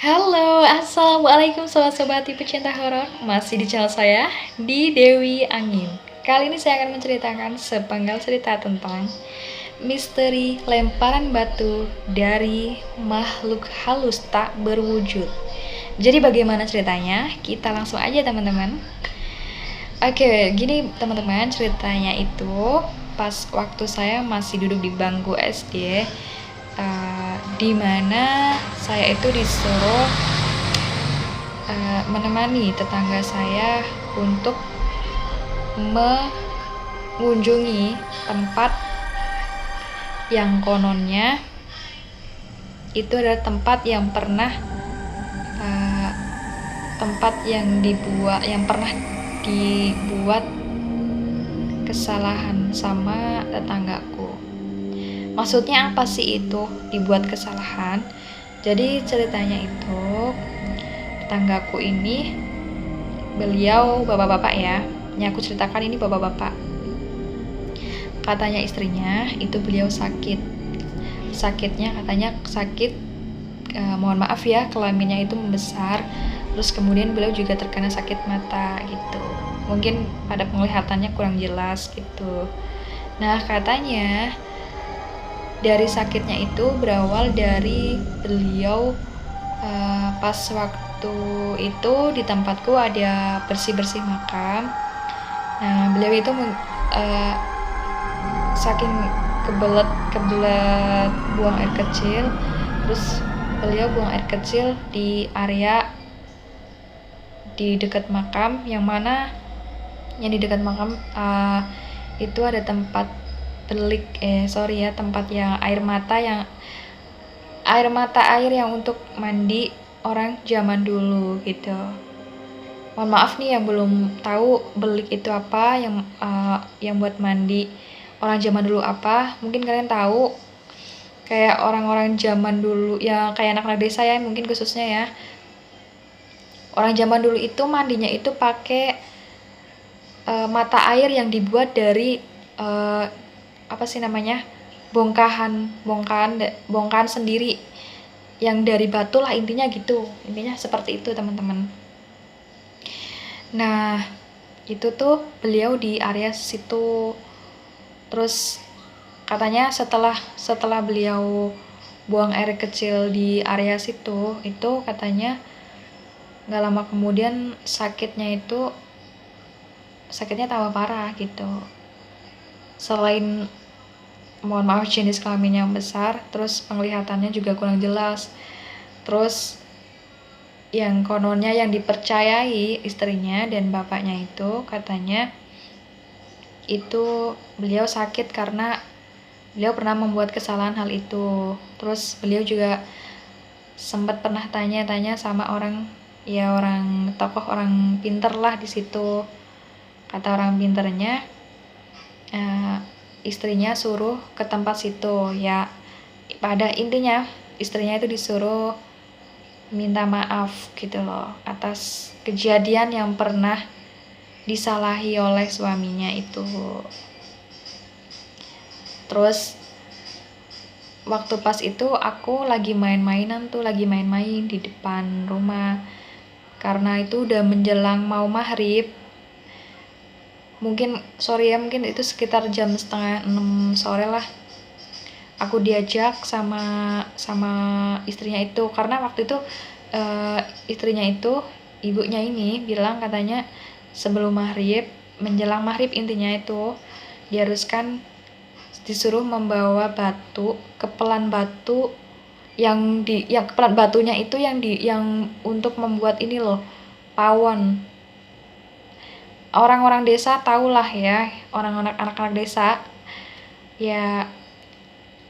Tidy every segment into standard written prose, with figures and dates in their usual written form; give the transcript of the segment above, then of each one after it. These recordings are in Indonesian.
Halo, assalamualaikum sobat-sobat pecinta horor. Masih di channel saya di Dewi Angin. Kali ini saya akan menceritakan sepenggal cerita tentang misteri lemparan batu dari makhluk halus tak berwujud. Jadi bagaimana ceritanya? Kita langsung aja teman-teman. Oke, gini teman-teman, ceritanya itu pas waktu saya masih duduk di bangku SD, di mana saya itu disuruh menemani tetangga saya untuk mengunjungi tempat yang kononnya itu adalah tempat yang pernah dibuat kesalahan sama tetanggaku. Maksudnya apa sih itu dibuat kesalahan? Jadi ceritanya itu tetanggaku ini, beliau bapak-bapak ya. Ini aku ceritakan ini bapak-bapak. Katanya istrinya itu beliau sakit. Sakitnya katanya sakit, mohon maaf ya, kelaminnya itu membesar. Terus kemudian beliau juga terkena sakit mata gitu. Mungkin pada penglihatannya kurang jelas gitu. Nah katanya dari sakitnya itu berawal dari beliau pas waktu itu di tempatku ada bersih-bersih makam. Nah beliau itu saking kebelet buang air kecil, terus beliau buang air kecil di area di dekat makam, yang di dekat makam itu ada tempat tempat yang air yang untuk mandi orang zaman dulu gitu. Mohon maaf nih yang belum tahu belik itu apa, yang buat mandi orang zaman dulu apa, mungkin kalian tahu kayak orang-orang zaman dulu ya, kayak anak-anak desa ya mungkin khususnya ya. Orang zaman dulu itu mandinya itu pakai mata air yang dibuat dari bongkahan sendiri yang dari batu lah, intinya seperti itu teman-teman. Nah itu tuh beliau di area situ. Terus katanya setelah beliau buang air kecil di area situ, itu katanya nggak lama kemudian sakitnya tambah parah gitu. Selain mohon maaf jenis kelamin yang besar, terus penglihatannya juga kurang jelas. Terus yang kononnya yang dipercayai istrinya dan bapaknya itu katanya itu beliau sakit karena beliau pernah membuat kesalahan hal itu. Terus beliau juga sempat pernah tanya-tanya sama orang tokoh, orang pinter lah di situ. Kata orang pinternya, istrinya suruh ke tempat situ ya. Pada intinya istrinya itu disuruh minta maaf gitu loh atas kejadian yang pernah disalahi oleh suaminya itu. Terus waktu pas itu aku lagi main di depan rumah, karena itu udah menjelang mau maghrib. Mungkin itu sekitar jam 5:30 sore lah. Aku diajak sama istrinya itu, karena waktu itu istrinya itu, ibunya ini bilang katanya sebelum maghrib, menjelang maghrib intinya itu diharuskan disuruh membawa kepelan batu yang kepelan batunya itu yang untuk membuat ini loh, pawon. Orang-orang desa tahulah ya, anak-anak desa ya,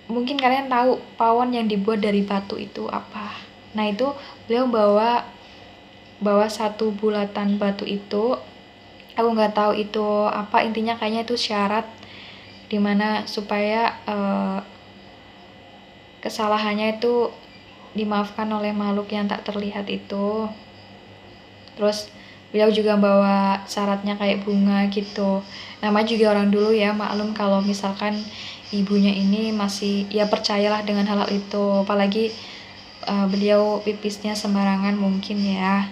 mungkin kalian tahu pawon yang dibuat dari batu itu apa. Nah itu beliau bawa satu bulatan batu itu, aku nggak tahu itu apa, intinya kayaknya itu syarat dimana supaya kesalahannya itu dimaafkan oleh makhluk yang tak terlihat itu. Terus beliau juga bawa syaratnya kayak bunga gitu. Nama juga orang dulu ya, maklum kalau misalkan ibunya ini masih ya percayalah dengan hal itu, apalagi beliau pipisnya sembarangan mungkin ya,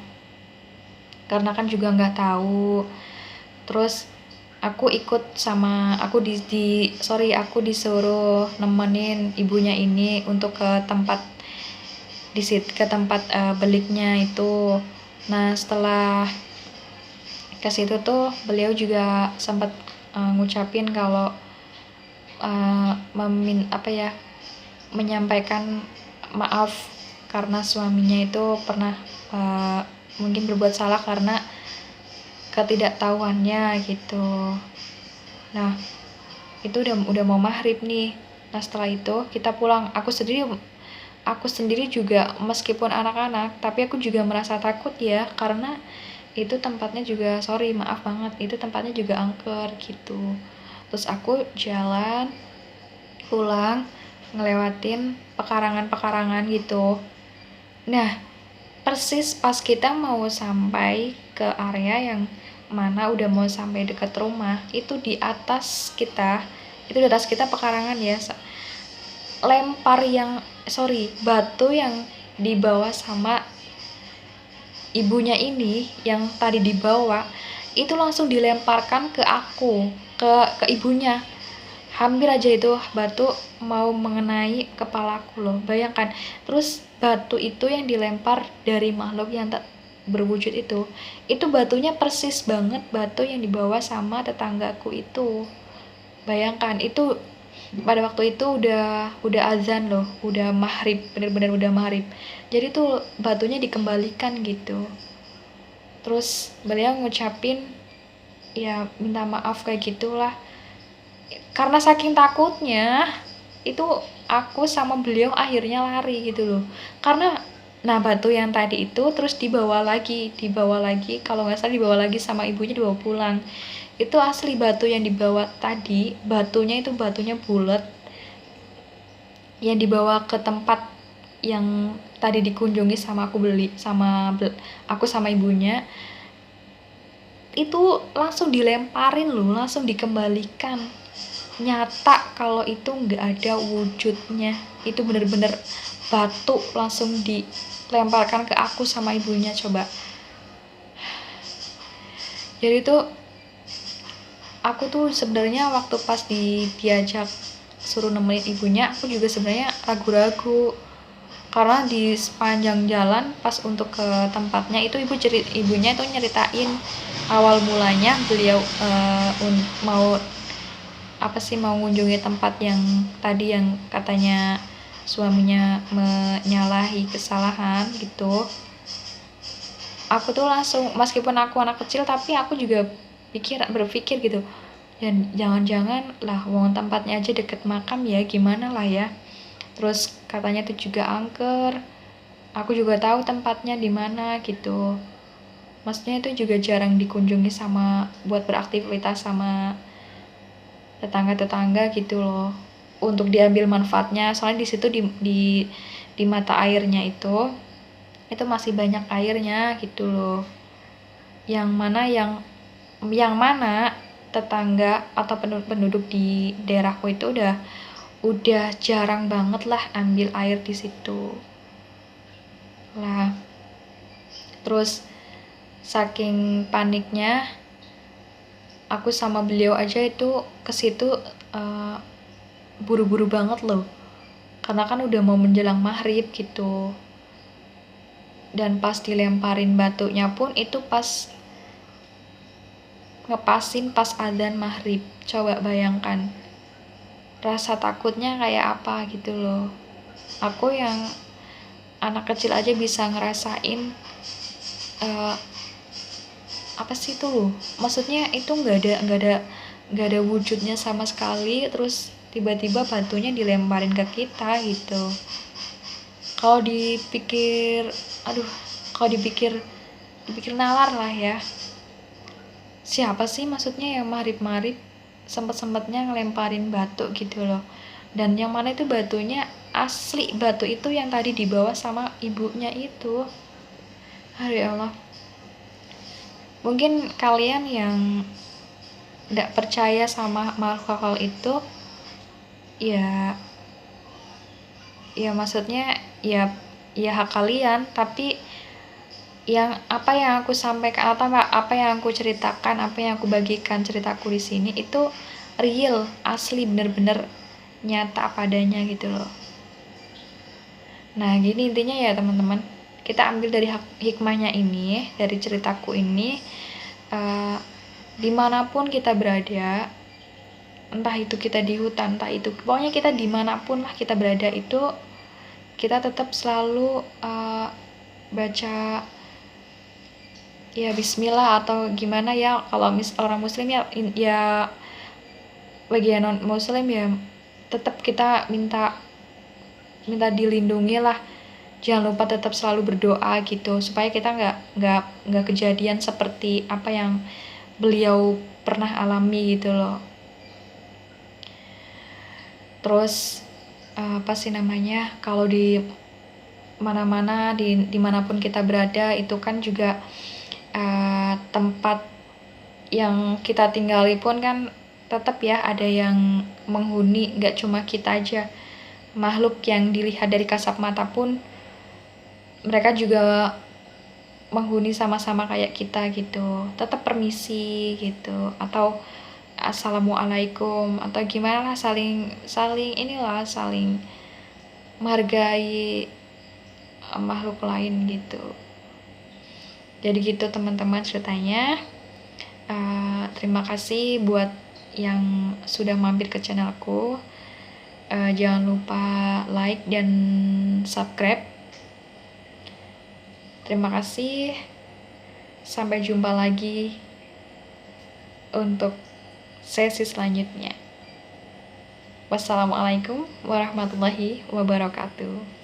karena kan juga nggak tahu. Terus aku aku disuruh nemenin ibunya ini untuk ke tempat beliknya itu. Nah setelah ke situ tuh beliau juga sempat ngucapin kalau menyampaikan maaf karena suaminya itu pernah mungkin berbuat salah karena ketidaktahuannya gitu. Nah itu udah mau maghrib nih. Nah setelah itu kita pulang. Aku sendiri juga meskipun anak-anak tapi aku juga merasa takut ya, karena itu tempatnya juga maaf banget, itu tempatnya juga angker gitu. Terus aku jalan pulang ngelewatin pekarangan gitu. Nah persis pas kita mau sampai ke area yang mana udah mau sampai dekat rumah, itu di atas kita pekarangan ya, batu yang dibawa sama ibunya ini yang tadi dibawa itu langsung dilemparkan ke aku, ke ibunya. Hampir aja itu batu mau mengenai kepalaku loh, bayangkan. Terus batu itu yang dilempar dari makhluk yang tak berwujud itu batunya persis banget batu yang dibawa sama tetanggaku itu. Bayangkan itu pada waktu itu udah azan loh, udah maghrib, bener-bener udah maghrib. Jadi tuh batunya dikembalikan gitu. Terus beliau ngucapin ya minta maaf kayak gitulah. Karena saking takutnya itu aku sama beliau akhirnya lari gitu loh. Karena batu yang tadi itu terus dibawa lagi kalau nggak salah dibawa lagi sama ibunya, dibawa pulang. Itu asli batu yang dibawa tadi, batunya bulat, yang dibawa ke tempat yang tadi dikunjungi sama aku sama ibunya, itu langsung dilemparin loh, langsung dikembalikan. Nyata kalau itu nggak ada wujudnya, itu bener-bener batu langsung dilemparkan ke aku sama ibunya. Coba, jadi tuh aku tuh sebenarnya waktu pas diajak suruh nemenin ibunya, aku juga sebenarnya ragu-ragu karena di sepanjang jalan pas untuk ke tempatnya itu ibunya itu nyeritain awal mulanya beliau mau mengunjungi tempat yang tadi yang katanya suaminya menyalahi kesalahan gitu. Aku tuh langsung, meskipun aku anak kecil tapi aku juga berpikir gitu, dan jangan-jangan lah wong tempatnya aja deket makam ya, gimana lah ya. Terus katanya itu juga angker, aku juga tahu tempatnya di mana gitu. Maksudnya itu juga jarang dikunjungi sama buat beraktivitas sama tetangga-tetangga gitu loh, untuk diambil manfaatnya. Soalnya di situ di mata airnya itu masih banyak airnya gitu loh. Yang mana tetangga atau penduduk di daerahku itu udah jarang banget lah ambil air di situ lah. Terus saking paniknya aku sama beliau aja itu ke situ buru-buru banget loh, karena kan udah mau menjelang maghrib gitu. Dan pas dilemparin batunya pun itu pas ngepasin pas adzan maghrib. Coba bayangkan rasa takutnya kayak apa gitu loh. Aku yang anak kecil aja bisa ngerasain apa sih itu loh, maksudnya itu nggak ada wujudnya sama sekali, terus tiba-tiba batunya dilemparin ke kita gitu. Kalau dipikir nalar lah ya, siapa sih maksudnya yang marip sempet-sempetnya ngelemparin batu gitu loh. Dan yang mana itu batunya asli, batu itu yang tadi dibawa sama ibunya itu. Ya Allah, mungkin kalian yang gak percaya sama makhluk hal itu ya maksudnya ya ya hak kalian, tapi yang apa yang aku sampaikan atau apa yang aku ceritakan, apa yang aku bagikan ceritaku di sini itu real, asli, bener-bener nyata padanya gitu loh. Nah gini intinya ya teman-teman, kita ambil dari hikmahnya ini, dari ceritaku ini, dimanapun kita berada, entah itu kita di hutan, entah itu pokoknya kita dimanapun lah kita berada, itu kita tetap selalu baca ya bismillah atau gimana ya, kalau orang muslim ya bagi non muslim ya tetap kita minta dilindungi lah, jangan lupa tetap selalu berdoa gitu, supaya kita nggak kejadian seperti apa yang beliau pernah alami gitu loh. Terus apa sih namanya, kalau di mana-mana, dimanapun kita berada itu kan juga tempat yang kita tinggali pun kan tetap ya ada yang menghuni, nggak cuma kita aja, makhluk yang dilihat dari kasat mata pun mereka juga menghuni sama-sama kayak kita gitu, tetap permisi gitu, atau assalamualaikum atau gimana lah, saling inilah, saling menghargai makhluk lain gitu. Jadi gitu teman-teman ceritanya. Terima kasih buat yang sudah mampir ke channelku. Jangan lupa like dan subscribe. Terima kasih. Sampai jumpa lagi untuk sesi selanjutnya. Wassalamualaikum warahmatullahi wabarakatuh.